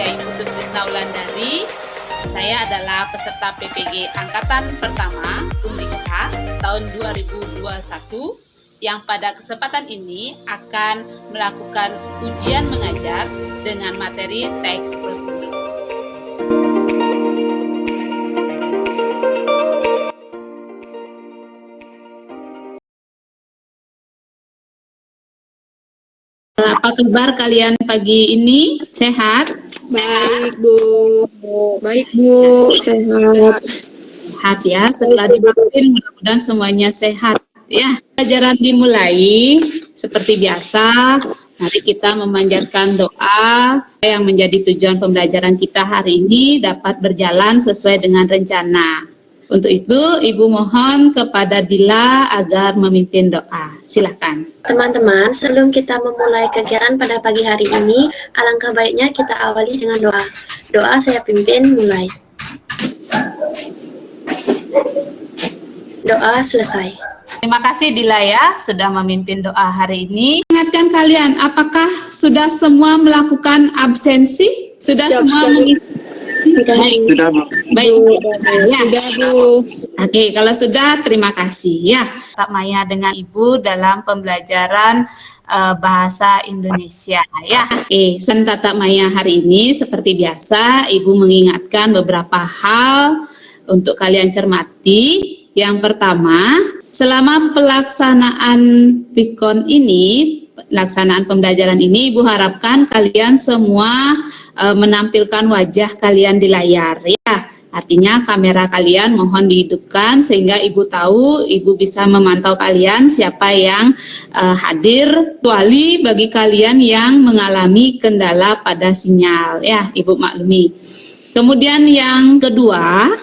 saya Ibu Tutrisna Wulandari. Saya adalah peserta PPG Angkatan Pertama Undiksa tahun 2021 yang pada kesempatan ini akan melakukan ujian mengajar dengan materi teks prosedur. Apa kabar kalian pagi ini? Sehat? Baik, Bu. Baik, Bu. Sehat. Sehat ya, setelah divaksin mudah-mudahan semuanya sehat ya. Pelajaran dimulai seperti biasa. Mari kita memanjatkan doa yang menjadi tujuan pembelajaran kita hari ini dapat berjalan sesuai dengan rencana. Untuk itu, Ibu mohon kepada Dila agar memimpin doa. Silakan. Teman-teman, sebelum kita memulai kegiatan pada pagi hari ini, alangkah baiknya kita awali dengan doa. Doa saya pimpin mulai. Doa selesai. Terima kasih Dila ya sudah memimpin doa hari ini. Ingatkan kalian, apakah sudah semua melakukan absensi? Sudah semua mengisi? Baik. Sudah, Bu. Baik. Ya. Sudah, Bu. Oke, kalau sudah terima kasih ya. Kak Maya dengan Ibu dalam pembelajaran bahasa Indonesia ya. Oke, Tatap Maya hari ini seperti biasa Ibu mengingatkan beberapa hal untuk kalian cermati. Yang pertama, selama pelaksanaan PIKON ini, pelaksanaan pembelajaran ini, Ibu harapkan kalian semua menampilkan wajah kalian di layar ya. Artinya kamera kalian mohon dihidupkan sehingga Ibu tahu, Ibu bisa memantau kalian siapa yang hadir, kecuali bagi kalian yang mengalami kendala pada sinyal ya, Ibu maklumi. Kemudian yang kedua,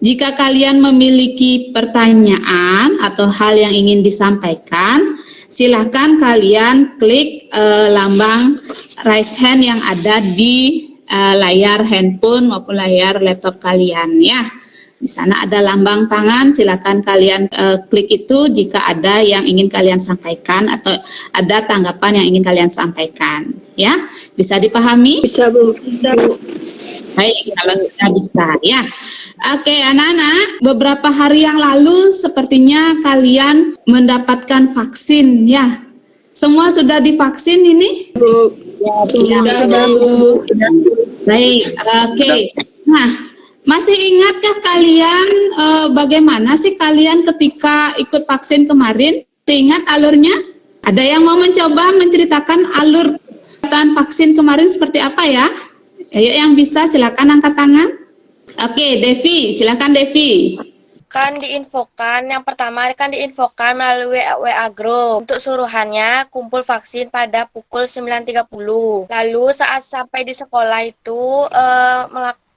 jika kalian memiliki pertanyaan atau hal yang ingin disampaikan, silahkan kalian klik lambang raise hand yang ada di layar handphone maupun layar laptop kalian ya. Di sana ada lambang tangan, silakan kalian klik itu jika ada yang ingin kalian sampaikan atau ada tanggapan yang ingin kalian sampaikan ya. Bisa dipahami? Bisa, Bu. Bisa, Bu. Baik, kalau sudah bisa ya. Oke, anak-anak, beberapa hari yang lalu sepertinya kalian mendapatkan vaksin ya. Semua sudah divaksin ini? Bu. Sudah, Bu. Baik, oke. Nah, masih ingatkah kalian bagaimana sih kalian ketika ikut vaksin kemarin? Ingat alurnya? Ada yang mau mencoba menceritakan alur vaksin kemarin seperti apa ya? Ayo yang bisa silakan angkat tangan. Oke, Devi, silakan Devi. Yang pertama kan diinfokan melalui WA Group. Untuk suruhannya kumpul vaksin pada pukul 9.30. Lalu saat sampai di sekolah itu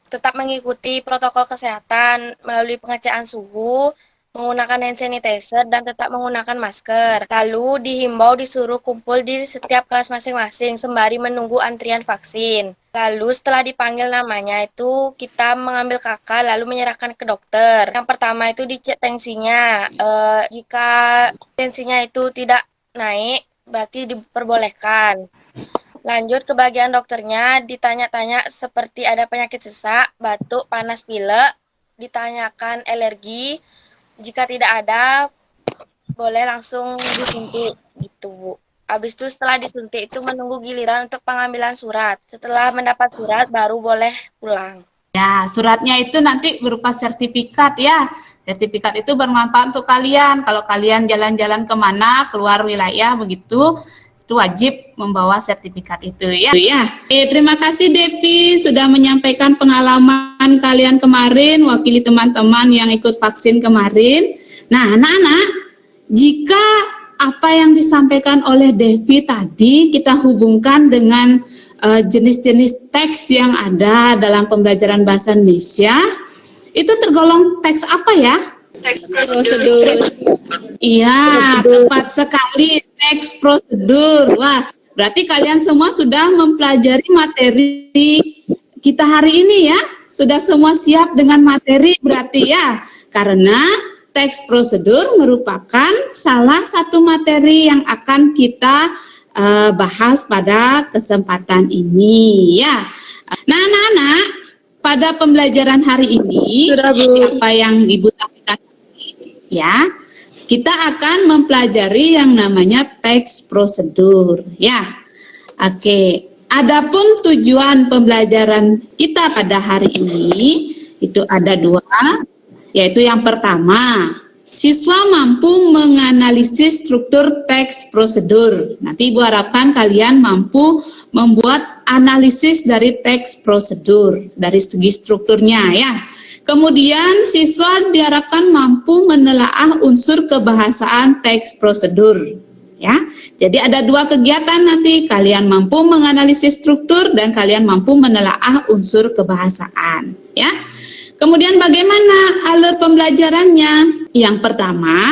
tetap mengikuti protokol kesehatan melalui pengecekan suhu, menggunakan hand sanitizer dan tetap menggunakan masker. Lalu dihimbau disuruh kumpul di setiap kelas masing-masing sembari menunggu antrian vaksin. Lalu setelah dipanggil namanya itu kita mengambil kakak lalu menyerahkan ke dokter. Yang pertama itu dicek tensinya. Jika tensinya itu tidak naik berarti diperbolehkan. Lanjut ke bagian dokternya, ditanya-tanya seperti ada penyakit sesak, batuk, panas, pilek, ditanyakan alergi. Jika tidak ada, boleh langsung disuntik gitu, Bu. Habis itu setelah disuntik itu menunggu giliran untuk pengambilan surat. Setelah mendapat surat baru boleh pulang. Ya, suratnya itu nanti berupa sertifikat ya. Sertifikat itu bermanfaat untuk kalian. Kalau kalian jalan-jalan kemana, keluar wilayah begitu, itu wajib membawa sertifikat itu ya. Terima kasih Devi sudah menyampaikan pengalaman kalian kemarin, wakili teman-teman yang ikut vaksin kemarin. Nah, anak-anak, jika apa yang disampaikan oleh Devi tadi kita hubungkan dengan jenis-jenis teks yang ada dalam pembelajaran bahasa Indonesia, itu tergolong teks apa ya? Teks prosedur. Iya, tepat sekali, teks prosedur. Wah, berarti kalian semua sudah mempelajari materi kita hari ini ya? Sudah semua siap dengan materi berarti ya? Karena teks prosedur merupakan salah satu materi yang akan kita bahas pada kesempatan ini ya. Nah, anak-anak, pada pembelajaran hari ini, Sudah, Bu. seperti apa yang Ibu sampaikan tadi, ya, kita akan mempelajari yang namanya teks prosedur, ya. Oke, adapun tujuan pembelajaran kita pada hari ini itu ada 2, yaitu yang pertama, siswa mampu menganalisis struktur teks prosedur. Nanti Ibu harapkan kalian mampu membuat analisis dari teks prosedur dari segi strukturnya, ya. Kemudian siswa diharapkan mampu menelaah unsur kebahasaan teks prosedur, ya. Jadi ada 2 kegiatan nanti, kalian mampu menganalisis struktur dan kalian mampu menelaah unsur kebahasaan, ya. Kemudian bagaimana alur pembelajarannya? Yang pertama,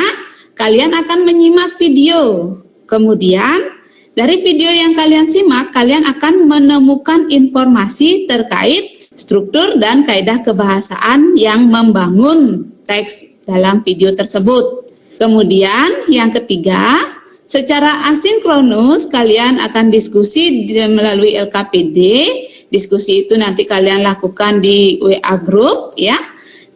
kalian akan menyimak video. Kemudian dari video yang kalian simak, kalian akan menemukan informasi terkait struktur dan kaidah kebahasaan yang membangun teks dalam video tersebut. Kemudian yang ketiga, secara asinkronus kalian akan diskusi melalui LKPD. Diskusi itu nanti kalian lakukan di WA group, ya.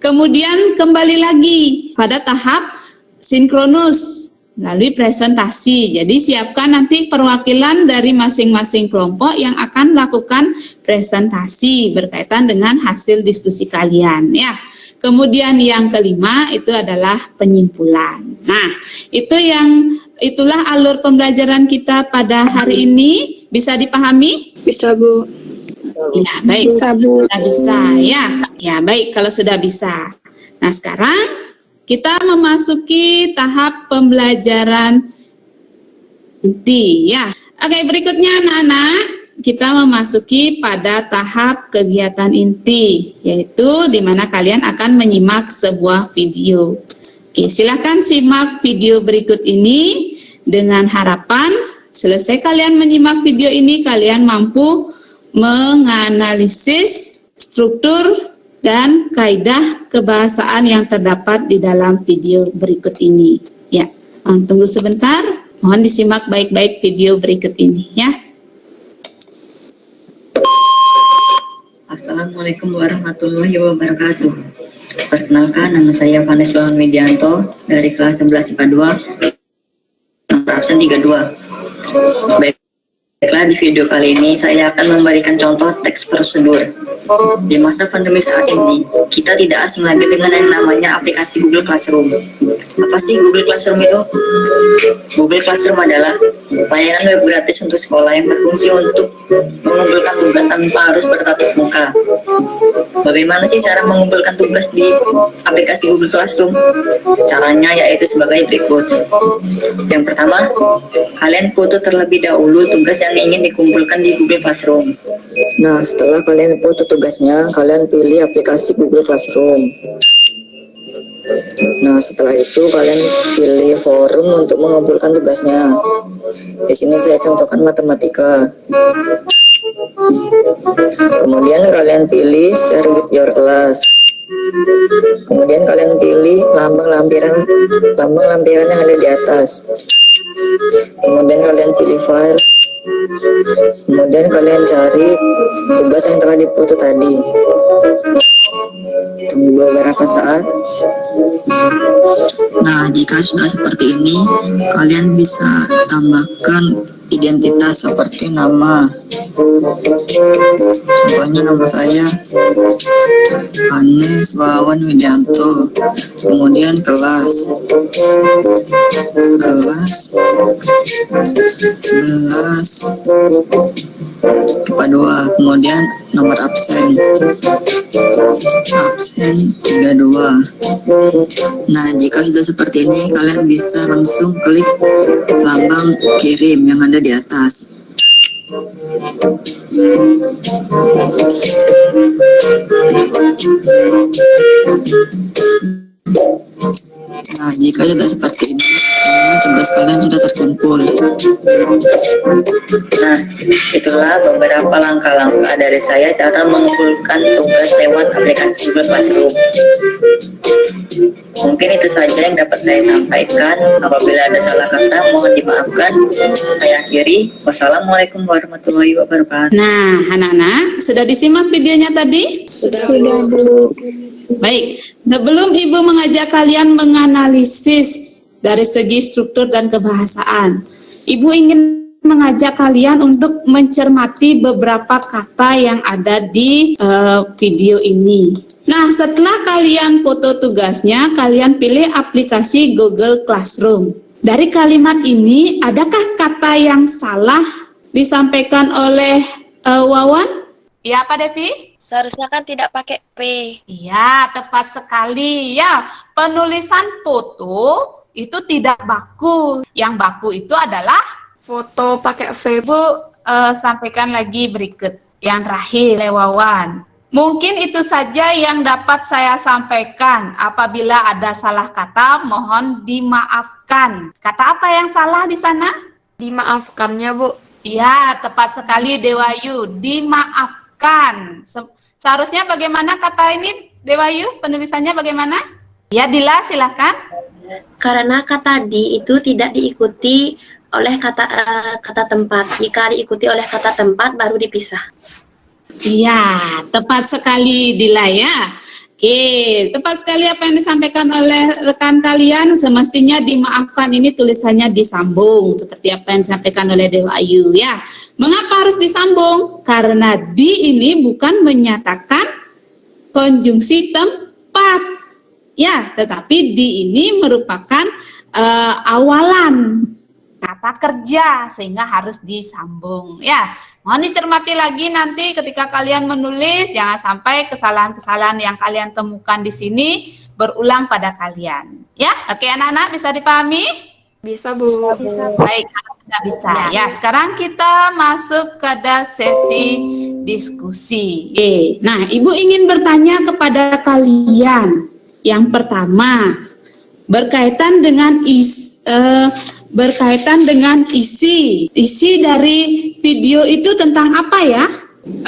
Kemudian kembali lagi pada tahap sinkronus melalui presentasi. Jadi siapkan nanti perwakilan dari masing-masing kelompok yang akan melakukan presentasi berkaitan dengan hasil diskusi kalian, ya. Kemudian yang kelima itu adalah penyimpulan. Nah, itulah alur pembelajaran kita pada hari ini. Bisa dipahami? Bisa, Bu. Ya, baik. Bisa, Bu. Sudah bisa, ya. Ya, baik kalau sudah bisa. Nah, sekarang kita memasuki tahap pembelajaran inti, ya. Oke, berikutnya anak-anak, kita memasuki pada tahap kegiatan inti, yaitu di mana kalian akan menyimak sebuah video. Oke, silakan simak video berikut ini dengan harapan selesai kalian menyimak video ini, kalian mampu menganalisis struktur dan kaidah kebahasaan yang terdapat di dalam video berikut ini. Ya, tunggu sebentar. Mohon disimak baik-baik video berikut ini, ya. Assalamualaikum warahmatullahi wabarakatuh. Perkenalkan, nama saya Vanessa Widianto dari kelas 11 IPA 2, absen 32. Baiklah, di video kali ini saya akan memberikan contoh teks prosedur. Di masa pandemi saat ini, kita tidak asing lagi dengan yang namanya aplikasi Google Classroom. Apa sih Google Classroom itu? Google Classroom adalah layanan web gratis untuk sekolah yang berfungsi untuk mengumpulkan tugas tanpa harus bertatap muka. Bagaimana sih cara mengumpulkan tugas di aplikasi Google Classroom? Caranya yaitu sebagai berikut. Yang pertama, kalian foto terlebih dahulu tugas yang ingin dikumpulkan di Google Classroom. Nah, setelah kalian foto tugasnya, kalian pilih aplikasi Google Classroom. Nah, setelah itu kalian pilih forum untuk mengumpulkan tugasnya. Di sini saya contohkan matematika. Kemudian kalian pilih share with your class. Kemudian kalian pilih lambang lampiran yang ada di atas. Kemudian kalian pilih file. Kemudian kalian cari tugas yang telah dipoto tadi. Tunggu beberapa saat. Nah, jika sudah seperti ini, kalian bisa tambahkan identitas seperti nama. Contohnya nama saya Anes Wawan Widianto. Kemudian kelas 11 IPA 2. Kemudian nomor absen 32. Nah, jika sudah seperti ini, kalian bisa langsung klik lambang kirim yang ada di atas. Nah, jika sudah seperti ini, tugas kalian sudah terkumpul. Nah, itulah beberapa langkah-langkah dari saya cara mengumpulkan tugas lewat aplikasi Google Classroom. Mungkin itu saja yang dapat saya sampaikan. Apabila ada salah kata, mohon dimaafkan. Saya akhiri. Wassalamualaikum warahmatullahi wabarakatuh. Nah, anak-anak, sudah disimak videonya tadi? Sudah, Bu. Baik, sebelum Ibu mengajak kalian menganalisis dari segi struktur dan kebahasaan, Ibu ingin mengajak kalian untuk mencermati beberapa kata yang ada di video ini. Nah, setelah kalian foto tugasnya, kalian pilih aplikasi Google Classroom. Dari kalimat ini, adakah kata yang salah disampaikan oleh Wawan? Ya, Pak Devi? Seharusnya kan tidak pakai P. Iya, tepat sekali. Ya, penulisan foto itu tidak baku. Yang baku itu adalah Foto pakai V. Ibu sampaikan lagi berikut. Yang terakhir, Wawan. Mungkin itu saja yang dapat saya sampaikan. Apabila ada salah kata, mohon dimaafkan. Kata apa yang salah di sana? Dimaafkannya, Bu. Iya, tepat sekali Dewayu. Dimaafkan. Seharusnya bagaimana kata ini, Dewayu? Penulisannya bagaimana? Ya, Dila, silahkan. Karena kata di itu tidak diikuti oleh kata tempat. Jika diikuti oleh kata tempat baru dipisah. Iya, tepat sekali Dila ya. Oke, tepat sekali apa yang disampaikan oleh rekan kalian. Semestinya dimaafkan ini tulisannya disambung seperti apa yang disampaikan oleh Dewa Ayu ya. Mengapa harus disambung? Karena di ini bukan menyatakan konjungsi tempat. Ya, tetapi di ini merupakan awalan kata kerja sehingga harus disambung ya. Mohon dicermati lagi nanti ketika kalian menulis, jangan sampai kesalahan-kesalahan yang kalian temukan di sini berulang pada kalian. Ya, oke anak-anak bisa dipahami? Bisa, Bu. Bisa. Baik, kalau sudah bisa. Ya, sekarang kita masuk pada sesi diskusi. Nah, Ibu ingin bertanya kepada kalian. Yang pertama, berkaitan dengan isi dari video itu tentang apa ya?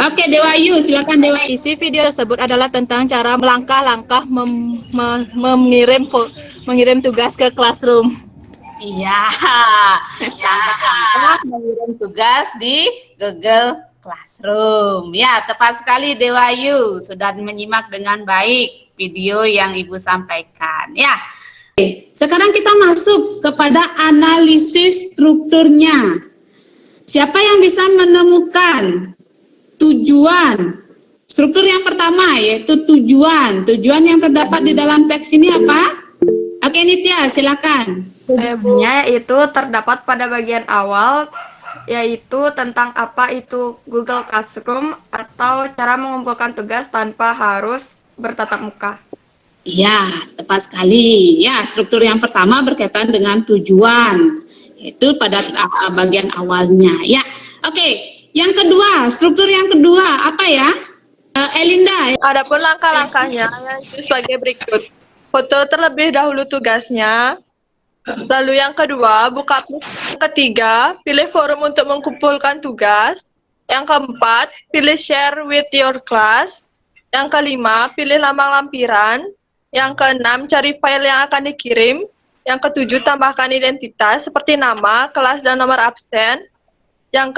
Oke, Dewayu, silakan Dewayu. Isi video tersebut adalah tentang cara langkah-langkah mengirim tugas ke classroom. Iya, mengirim tugas di Google Classroom. Ya, tepat sekali Dewayu, sudah menyimak dengan baik video yang Ibu sampaikan. Ya. Sekarang kita masuk kepada analisis strukturnya. Siapa yang bisa menemukan tujuan? Struktur yang pertama yaitu tujuan. Tujuan yang terdapat di dalam teks ini apa? Oke, Nitya, silakan. Tujuannya yaitu terdapat pada bagian awal, yaitu tentang apa itu Google Classroom atau cara mengumpulkan tugas tanpa harus bertatap muka. Iya, tepat sekali. Ya, struktur yang pertama berkaitan dengan tujuan, yaitu pada bagian awalnya. Ya, oke. Yang kedua, struktur yang kedua apa ya? Elinda. Adapun langkah-langkahnya yaitu sebagai berikut. Foto terlebih dahulu tugasnya. Lalu yang kedua, buka aplikasi. Yang ketiga, pilih forum untuk mengumpulkan tugas. Yang keempat, pilih share with your class. Yang kelima, pilih lambang lampiran. Yang keenam, cari file yang akan dikirim. Yang ketujuh, tambahkan identitas seperti nama, kelas, dan nomor absen. Yang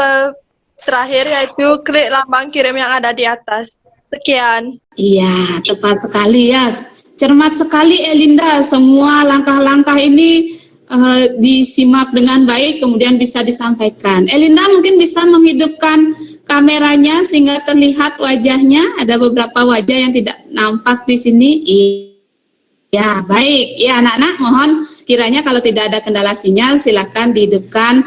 terakhir yaitu klik lambang kirim yang ada di atas. Sekian. Iya, tepat sekali ya. Cermat sekali Elinda. Semua langkah-langkah ini disimak dengan baik, kemudian bisa disampaikan. Elinda mungkin bisa menghidupkan kameranya sehingga terlihat wajahnya. Ada beberapa wajah yang tidak nampak di sini. Ya, baik. Ya, anak-anak mohon kiranya kalau tidak ada kendala sinyal silakan dihidupkan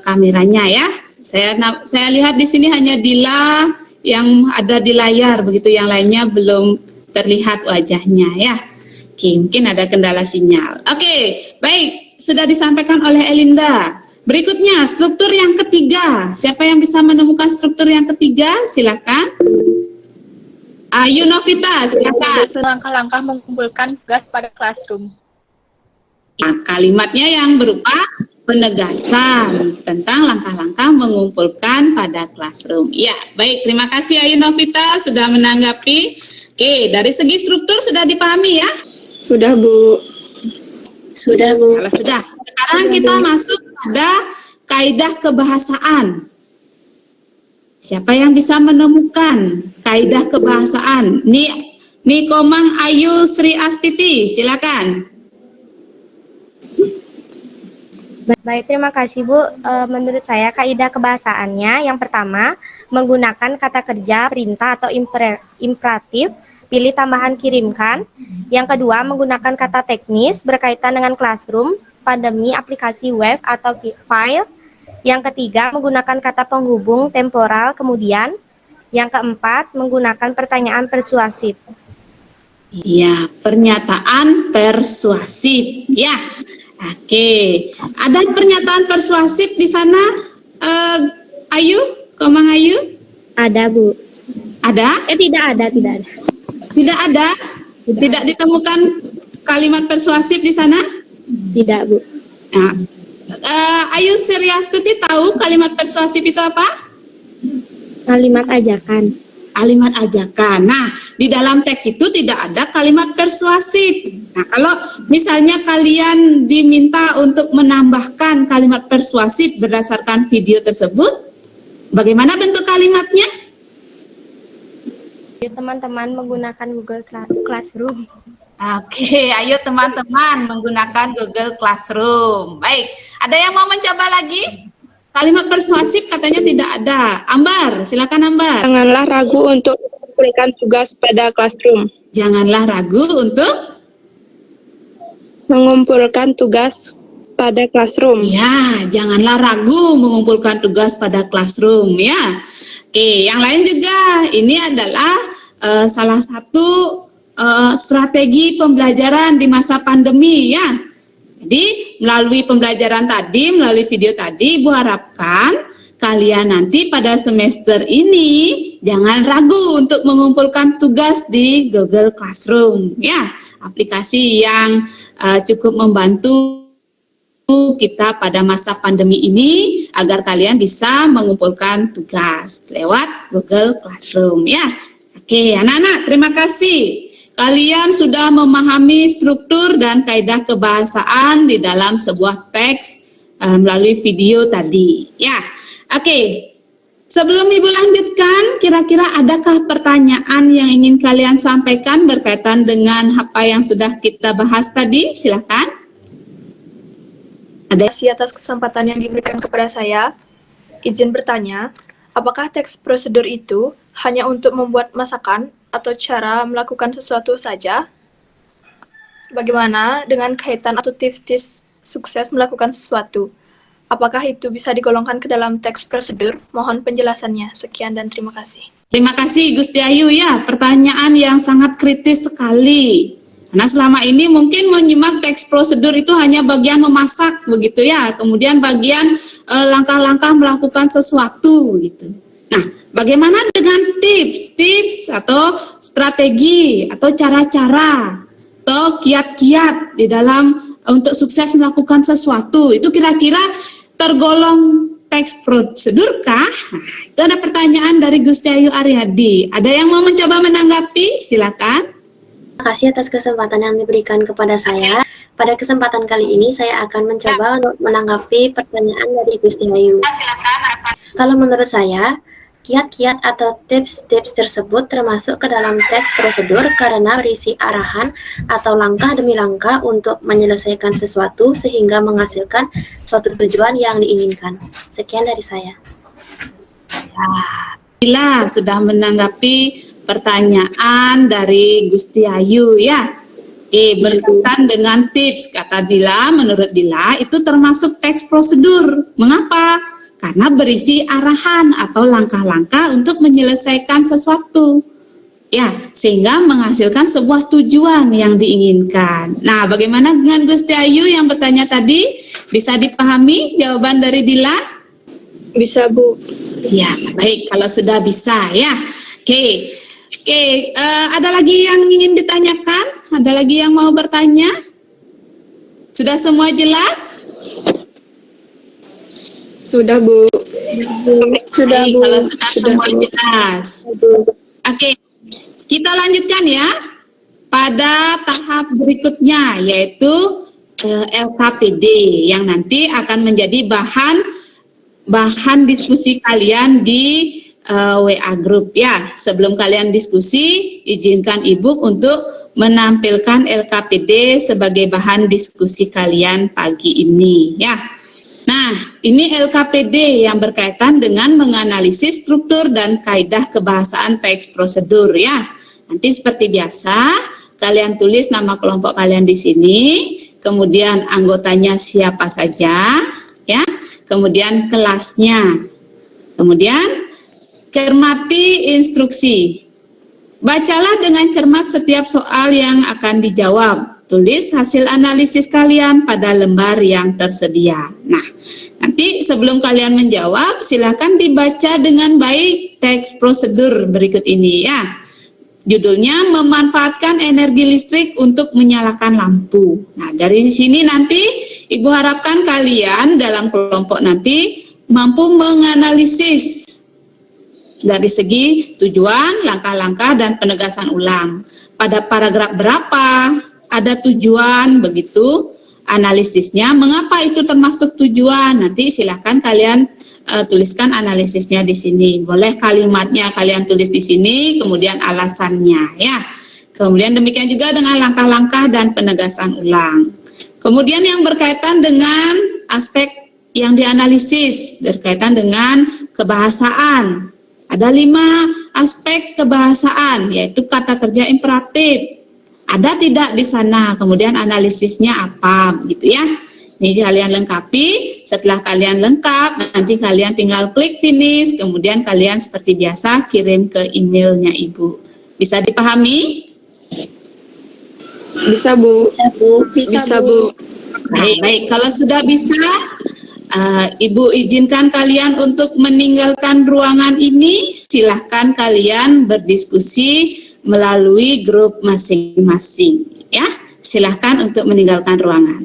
kameranya ya. Saya lihat di sini hanya Dila yang ada di layar begitu, yang lainnya belum terlihat wajahnya ya. Oke, mungkin ada kendala sinyal. Oke, baik, sudah disampaikan oleh Elinda. Berikutnya struktur yang ketiga. Siapa yang bisa menemukan struktur yang ketiga? Silakan. Ayu Novita, silakan. Langkah-langkah mengumpulkan tugas pada classroom. Nah, kalimatnya yang berupa penegasan tentang langkah-langkah mengumpulkan pada classroom. Ya, baik. Terima kasih Ayu Novita sudah menanggapi. Oke, dari segi struktur sudah dipahami ya? Sudah, Bu. Sudah, Bu. Kalau sudah, sekarang kita masuk pada kaidah kebahasaan. Siapa yang bisa menemukan kaidah kebahasaan? Nih Komang Ayu Sri Astiti, silakan. Baik, terima kasih Bu. Menurut saya kaidah kebahasaannya yang pertama menggunakan kata kerja, perintah atau imperatif, pilih tambahan kirimkan. Yang kedua menggunakan kata teknis berkaitan dengan classroom, pandemi, aplikasi web atau file. Yang ketiga menggunakan kata penghubung temporal kemudian. Yang keempat menggunakan pertanyaan persuasif. Iya, pernyataan persuasif. Ya, oke. Ada pernyataan persuasif di sana, Ayu, Komang Ayu? Ada Bu. Ada? Tidak ada. Tidak ada? Tidak ditemukan kalimat persuasif di sana? Tidak Bu. Nah, Ayu Sriastuti tahu kalimat persuasif itu apa? Kalimat ajakan. Kalimat ajakan. Nah, di dalam teks itu tidak ada kalimat persuasif. Nah, kalau misalnya kalian diminta untuk menambahkan kalimat persuasif berdasarkan video tersebut, bagaimana bentuk kalimatnya? Teman-teman menggunakan Google Classroom. Oke, ayo teman-teman menggunakan Google Classroom. Baik, ada yang mau mencoba lagi? Kalimat persuasif katanya tidak ada. Ambar, silakan Ambar. Janganlah ragu untuk mengumpulkan tugas pada classroom. Janganlah ragu untuk Mengumpulkan tugas pada classroom. ya, janganlah ragu mengumpulkan tugas pada classroom ya. Oke, yang lain juga ini adalah salah satu strategi pembelajaran di masa pandemi ya. Jadi melalui pembelajaran tadi, melalui video tadi, Ibu harapkan kalian nanti pada semester ini jangan ragu untuk mengumpulkan tugas di Google Classroom ya. Aplikasi yang cukup membantu kita pada masa pandemi ini agar kalian bisa mengumpulkan tugas lewat Google Classroom ya. Oke, anak-anak, terima kasih. Kalian sudah memahami struktur dan kaidah kebahasaan di dalam sebuah teks melalui video tadi. Ya, oke. Sebelum Ibu lanjutkan, kira-kira adakah pertanyaan yang ingin kalian sampaikan berkaitan dengan apa yang sudah kita bahas tadi? Silakan. Terima kasih atas kesempatan yang diberikan kepada saya. Izin bertanya, apakah teks prosedur itu hanya untuk membuat masakan atau cara melakukan sesuatu saja? Bagaimana dengan kaitan atau tips-tips sukses melakukan sesuatu? Apakah itu bisa digolongkan ke dalam teks prosedur? Mohon penjelasannya. Sekian dan terima kasih. Terima kasih Gusti Ayu ya, pertanyaan yang sangat kritis sekali. Karena selama ini mungkin menyimak teks prosedur itu hanya bagian memasak begitu ya, kemudian bagian langkah-langkah melakukan sesuatu gitu. Nah, bagaimana dengan tips atau strategi atau cara-cara atau kiat-kiat di dalam untuk sukses melakukan sesuatu? Itu kira-kira tergolong teks prosedur kah? Nah, itu ada pertanyaan dari Gusti Ayu Aryadi. Ada yang mau mencoba menanggapi? Silakan. Terima kasih atas kesempatan yang diberikan kepada saya. Pada kesempatan kali ini saya akan mencoba untuk menanggapi pertanyaan dari Gusti Ayu. Kalau menurut saya, kiat-kiat atau tips-tips tersebut termasuk ke dalam teks prosedur karena berisi arahan atau langkah demi langkah untuk menyelesaikan sesuatu sehingga menghasilkan suatu tujuan yang diinginkan. Sekian dari saya. Bila sudah menanggapi pertanyaan dari Gusti Ayu ya. Oke, berkaitan dengan tips, kata Dila, menurut Dila itu termasuk teks prosedur. Mengapa? Karena berisi arahan atau langkah-langkah untuk menyelesaikan sesuatu. Ya, sehingga menghasilkan sebuah tujuan yang diinginkan. Nah, bagaimana dengan Gusti Ayu yang bertanya tadi? Bisa dipahami jawaban dari Dila? Bisa, Bu. Ya, baik. Kalau sudah bisa ya. Oke, ada lagi yang ingin ditanyakan? Ada lagi yang mau bertanya? Sudah semua jelas? Sudah, Bu. Sudah, Baik, Bu. kalau sudah Sudah, semua Bu. jelas. Oke, kita lanjutkan ya pada tahap berikutnya yaitu LKPD yang nanti akan menjadi bahan diskusi kalian di WA group ya. Sebelum kalian diskusi, izinkan Ibu untuk menampilkan LKPD sebagai bahan diskusi kalian pagi ini ya. Nah, ini LKPD yang berkaitan dengan menganalisis struktur dan kaidah kebahasaan teks prosedur ya. Nanti seperti biasa, kalian tulis nama kelompok kalian di sini, kemudian anggotanya siapa saja ya, kemudian kelasnya. Kemudian cermati instruksi. Bacalah dengan cermat setiap soal yang akan dijawab. Tulis hasil analisis kalian pada lembar yang tersedia. Nah, nanti sebelum kalian menjawab, silakan dibaca dengan baik teks prosedur berikut ini ya. Judulnya memanfaatkan energi listrik untuk menyalakan lampu. Nah, dari sini nanti Ibu harapkan kalian dalam kelompok nanti mampu menganalisis dari segi tujuan, langkah-langkah, dan penegasan ulang. Pada paragraf berapa ada tujuan, begitu analisisnya. Mengapa itu termasuk tujuan? Nanti silakan kalian tuliskan analisisnya di sini. Boleh kalimatnya kalian tulis di sini, kemudian alasannya ya. Kemudian demikian juga dengan langkah-langkah dan penegasan ulang. Kemudian yang berkaitan dengan aspek yang dianalisis berkaitan dengan kebahasaan. Ada 5 aspek kebahasaan, yaitu kata kerja imperatif. Ada tidak di sana, kemudian analisisnya apa, begitu ya. Ini kalian lengkapi, setelah kalian lengkap, nanti kalian tinggal klik finish, kemudian kalian seperti biasa kirim ke emailnya Ibu. Bisa dipahami? Bisa, Bu. Bisa, Bu. Bisa, Bu. Baik, kalau sudah bisa, Ibu izinkan kalian untuk meninggalkan ruangan ini. Silahkan kalian berdiskusi melalui grup masing-masing. Ya, silahkan untuk meninggalkan ruangan.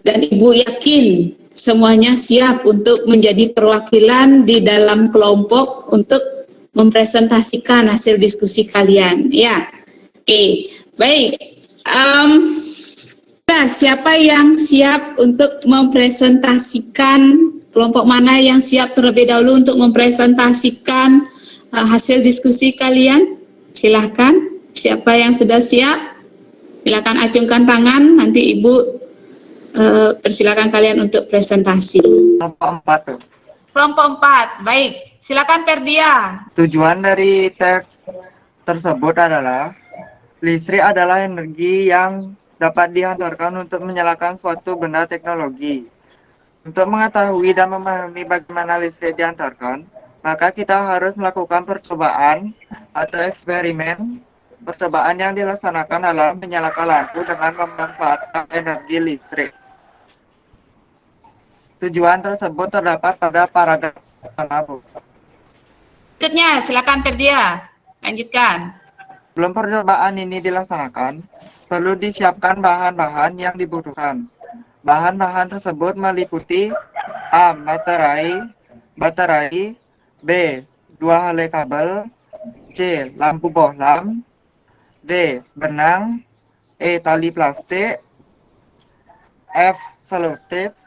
Dan Ibu yakin semuanya siap untuk menjadi perwakilan di dalam kelompok untuk mempresentasikan hasil diskusi kalian. Ya, oke, baik. Siapa yang siap untuk mempresentasikan, kelompok mana yang siap terlebih dahulu untuk mempresentasikan hasil diskusi kalian? Silahkan, siapa yang sudah siap? Silakan acungkan tangan, nanti Ibu persilakan kalian untuk presentasi. Kelompok 4 tuh. Kelompok 4, baik. Silakan Perdia. Tujuan dari teks tersebut adalah listrik adalah energi yang dapat dihantarkan untuk menyalakan suatu benda teknologi. Untuk mengetahui dan memahami bagaimana listrik dihantarkan, maka kita harus melakukan percobaan atau eksperimen. Percobaan yang dilaksanakan adalah menyalakan lampu dengan memanfaatkan energi listrik. Tujuan tersebut terdapat pada paragraf pertama, Bu. Berikutnya, silakan Perdia. Lanjutkan. Sebelum percobaan ini dilaksanakan, perlu disiapkan bahan-bahan yang dibutuhkan. Bahan-bahan tersebut meliputi A. Baterai, B. 2 helai kabel, C. Lampu bohlam, D. Benang, E. Tali plastik, F. Selotip.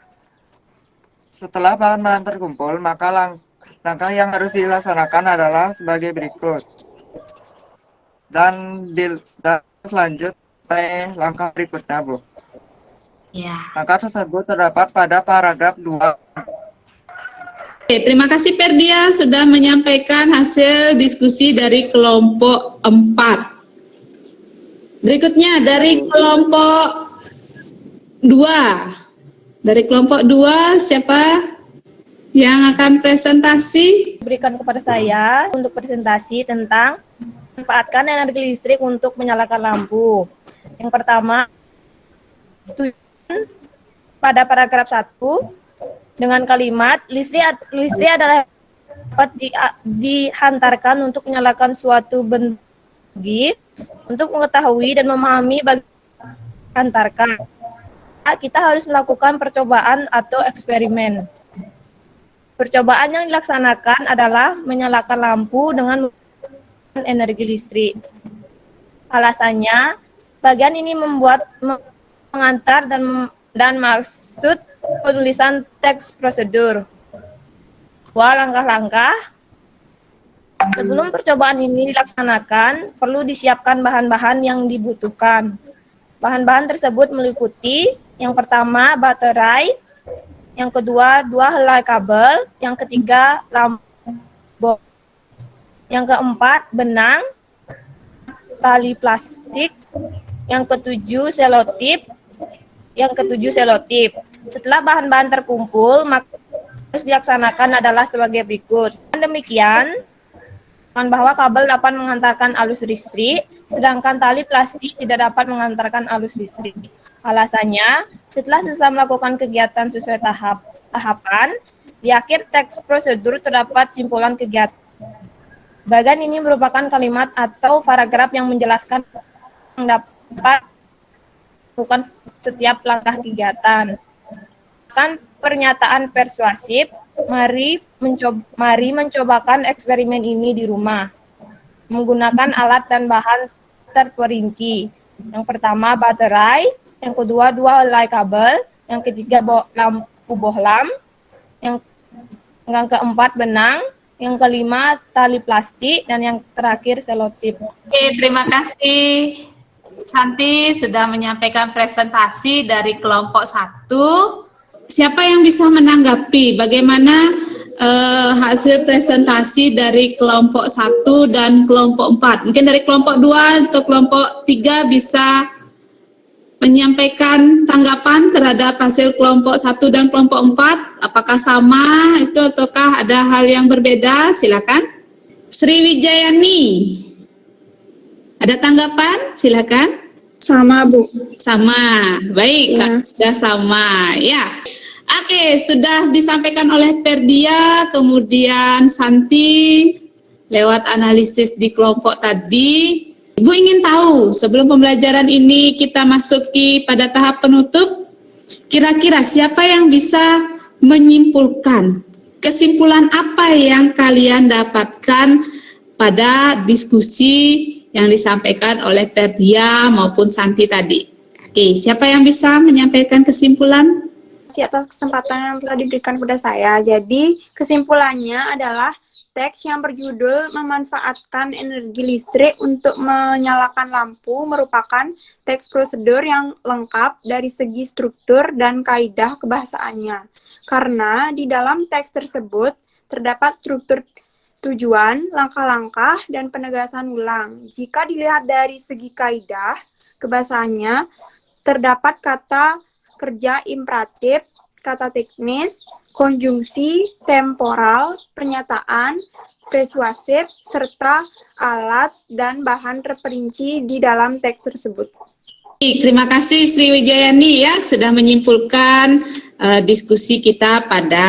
Setelah bahan-bahan terkumpul, maka langkah yang harus dilaksanakan adalah sebagai berikut. Dan selanjutnya sampai langkah berikutnya, Bu. Ya. Langkah tersebut terdapat pada paragraf 2. Oke, terima kasih Perdia sudah menyampaikan hasil diskusi dari kelompok 4. Berikutnya dari kelompok 2. Dari kelompok 2, siapa yang akan presentasi? Berikan kepada saya untuk presentasi tentang manfaatkan energi listrik untuk menyalakan lampu. Yang pertama, tujuan pada paragraf 1 dengan kalimat listrik adalah dapat dihantarkan untuk menyalakan suatu benda untuk mengetahui dan memahami bagaimana dihantarkan. Kita harus melakukan percobaan atau eksperimen. Percobaan yang dilaksanakan adalah menyalakan lampu dengan energi listrik. Alasannya, bagian ini mengantar dan maksud penulisan teks prosedur. Langkah-langkah. Sebelum percobaan ini dilaksanakan, perlu disiapkan bahan-bahan yang dibutuhkan. Bahan-bahan tersebut meliputi yang pertama baterai, yang kedua 2 helai kabel, yang ketiga lampu, yang keempat benang, tali plastik, yang ketujuh selotip, Setelah bahan-bahan terkumpul, maka harus dilaksanakan adalah sebagai berikut. Demikian, bahwa kabel dapat mengantarkan arus listrik, sedangkan tali plastik tidak dapat mengantarkan arus listrik. Alasannya, setelah selesai melakukan kegiatan sesuai tahapan, di akhir teks prosedur terdapat simpulan kegiatan. Bagian ini merupakan kalimat atau paragraf yang menjelaskan yang dapat melakukan setiap langkah kegiatan. Kan pernyataan persuasif, mari mencobakan eksperimen ini di rumah. Menggunakan alat dan bahan terperinci. Yang pertama baterai, yang kedua 2 helai kabel, yang ketiga lampu bohlam, yang keempat benang, yang kelima tali plastik, dan yang terakhir selotip. Oke, terima kasih Santi sudah menyampaikan presentasi dari kelompok 1. Siapa yang bisa menanggapi bagaimana hasil presentasi dari kelompok 1 dan kelompok 4? Mungkin dari kelompok 2 atau kelompok 3 bisa menyampaikan tanggapan terhadap hasil kelompok 1 dan kelompok 4. Apakah sama itu ataukah ada hal yang berbeda? Silakan. Sri Wijayani. Ada tanggapan? Silakan. Sama, Bu. Sama. Baik, Ya. Kak, sudah sama. Ya. Oke, sudah disampaikan oleh Perdia, kemudian Santi lewat analisis di kelompok tadi. Ibu ingin tahu, sebelum pembelajaran ini kita masuki pada tahap penutup, Kira-kira siapa yang bisa menyimpulkan kesimpulan apa yang kalian dapatkan pada diskusi yang disampaikan oleh Perdia maupun Santi tadi? Oke, siapa yang bisa menyampaikan kesimpulan? Atas kesempatan yang telah diberikan kepada saya. Jadi, kesimpulannya adalah teks yang berjudul memanfaatkan energi listrik untuk menyalakan lampu merupakan teks prosedur yang lengkap dari segi struktur dan kaidah kebahasaannya. Karena di dalam teks tersebut terdapat struktur tujuan, langkah-langkah, dan penegasan ulang. Jika dilihat dari segi kaidah kebahasaannya, terdapat kata kerja imperatif, kata teknis, konjungsi, temporal, pernyataan, persuasif, serta alat dan bahan terperinci di dalam teks tersebut. Terima kasih Sri Wijayani ya sudah menyimpulkan diskusi kita pada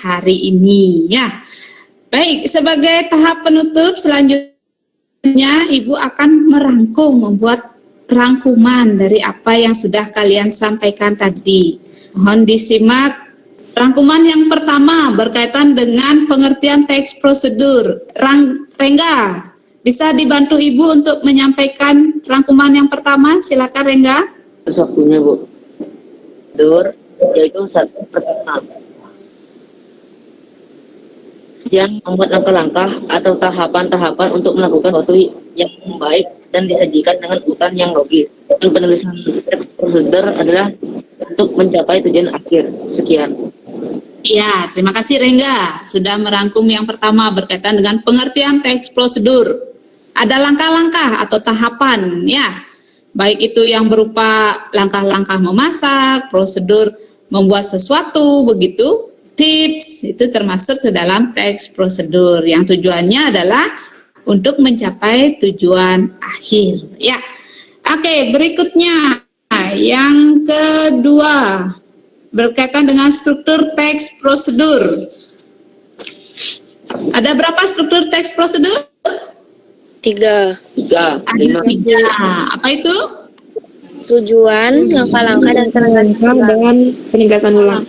hari ini ya. Baik, sebagai tahap penutup selanjutnya Ibu akan membuat rangkuman dari apa yang sudah kalian sampaikan tadi. Mohon disimak. Rangkuman yang pertama berkaitan dengan pengertian teks prosedur. Rengga, bisa dibantu Ibu untuk menyampaikan rangkuman yang pertama? Silakan Rengga. Waktunya Bu. Prosedur yaitu satu pertama yang membuat langkah-langkah atau tahapan-tahapan untuk melakukan sesuatu yang baik dan disajikan dengan urutan yang logis. Dan penulisan teks prosedur adalah untuk mencapai tujuan akhir. Sekian. Ya, terima kasih Rengga sudah merangkum yang pertama berkaitan dengan pengertian teks prosedur. Ada langkah-langkah atau tahapan ya. Baik itu yang berupa langkah-langkah memasak, prosedur membuat sesuatu begitu. Tips itu termasuk ke dalam teks prosedur yang tujuannya adalah untuk mencapai tujuan akhir ya. Oke, berikutnya yang kedua berkaitan dengan struktur teks prosedur. Ada berapa struktur teks prosedur? 3. Ada 3. Apa itu? Tujuan, langkah-langkah, dan penegasan ulang.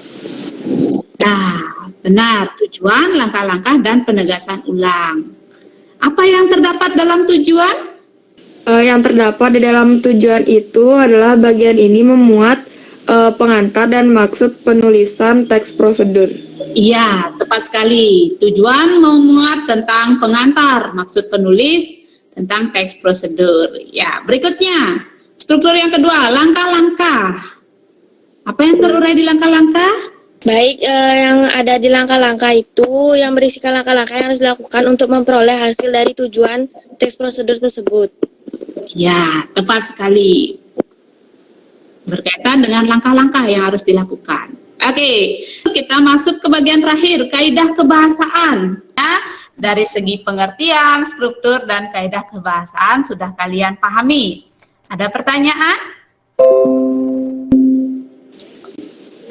Nah, benar. Tujuan, langkah-langkah, dan penegasan ulang. Apa yang terdapat dalam tujuan? Yang terdapat di dalam tujuan itu adalah bagian ini memuat pengantar dan maksud penulisan teks prosedur. Iya, tepat sekali. Tujuan memuat tentang pengantar, maksud penulis tentang teks prosedur. Ya, berikutnya, struktur yang kedua, langkah-langkah. Apa yang terurai di langkah-langkah? Baik, yang ada di langkah-langkah itu yang berisikan langkah-langkah yang harus dilakukan untuk memperoleh hasil dari tujuan teks prosedur tersebut. Ya, tepat sekali. Berkaitan dengan langkah-langkah yang harus dilakukan. Oke, kita masuk ke bagian terakhir, kaidah kebahasaan. Ya, dari segi pengertian, struktur, dan kaidah kebahasaan sudah kalian pahami. Ada pertanyaan?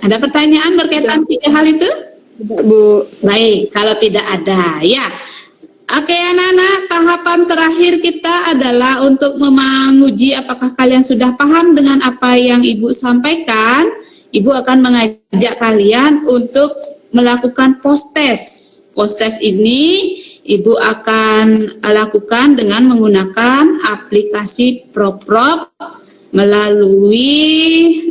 Ada pertanyaan berkaitan 3 hal itu? Tidak, Bu. Baik, kalau tidak ada, ya. Oke, anak-anak, tahapan terakhir kita adalah untuk menguji apakah kalian sudah paham dengan apa yang Ibu sampaikan. Ibu akan mengajak kalian untuk melakukan post-test. Post-test ini Ibu akan lakukan dengan menggunakan aplikasi Proprop melalui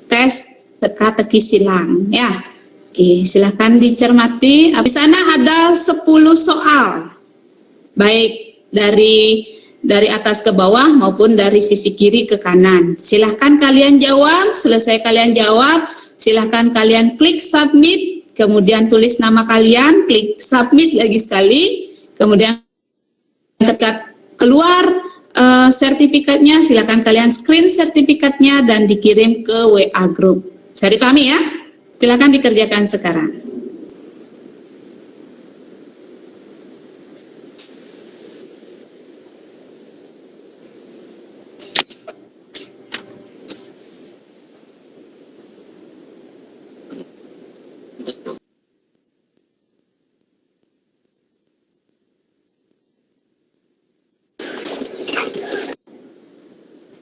tes teka-teki silang ya. Oke, silakan dicermati. Di sana ada 10 soal. Baik dari atas ke bawah maupun dari sisi kiri ke kanan. Silahkan kalian jawab, selesai kalian jawab, silahkan kalian klik submit, kemudian tulis nama kalian, klik submit lagi sekali, kemudian ketika keluar sertifikatnya, silakan kalian screen sertifikatnya dan dikirim ke WA group. Saya dipahami ya? Silakan dikerjakan sekarang.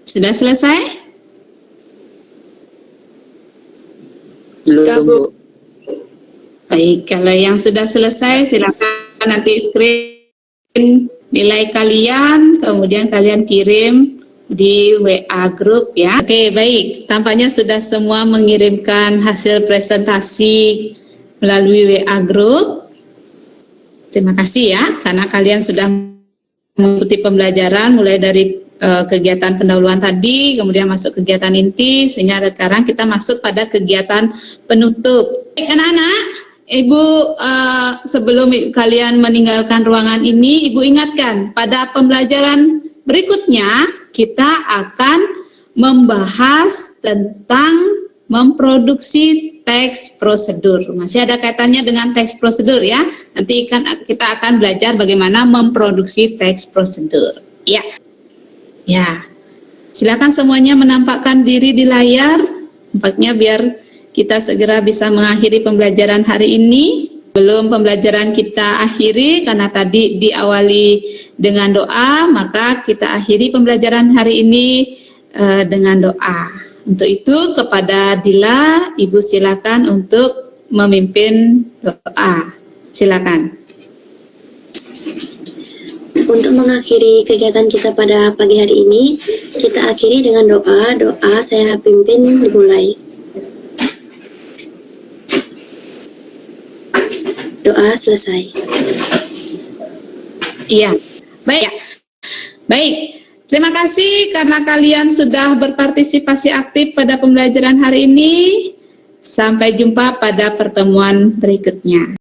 Sudah selesai? belum, Bu. Baik, kalau yang sudah selesai silakan nanti screen nilai kalian, kemudian kalian kirim di WA group ya. Oke, baik. Tampaknya sudah semua mengirimkan hasil presentasi melalui WA group. Terima kasih ya, karena kalian sudah mengikuti pembelajaran mulai dari kegiatan pendahuluan tadi, kemudian masuk kegiatan inti, sehingga sekarang kita masuk pada kegiatan penutup. Baik, anak-anak, Ibu sebelum kalian meninggalkan ruangan ini, Ibu ingatkan pada pembelajaran berikutnya kita akan membahas tentang memproduksi teks prosedur. Masih ada kaitannya dengan teks prosedur ya. Nanti kita akan belajar bagaimana memproduksi teks prosedur. Ya. Ya. Silakan semuanya menampakkan diri di layar. Nampaknya biar kita segera bisa mengakhiri pembelajaran hari ini. Belum pembelajaran kita akhiri karena tadi diawali dengan doa, maka kita akhiri pembelajaran hari ini dengan doa. Untuk itu kepada Dila, Ibu silakan untuk memimpin doa. Silakan. Untuk mengakhiri kegiatan kita pada pagi hari ini, kita akhiri dengan doa. Doa saya pimpin dimulai. Doa selesai. Iya. Baik. Baik. Terima kasih karena kalian sudah berpartisipasi aktif pada pembelajaran hari ini. Sampai jumpa pada pertemuan berikutnya.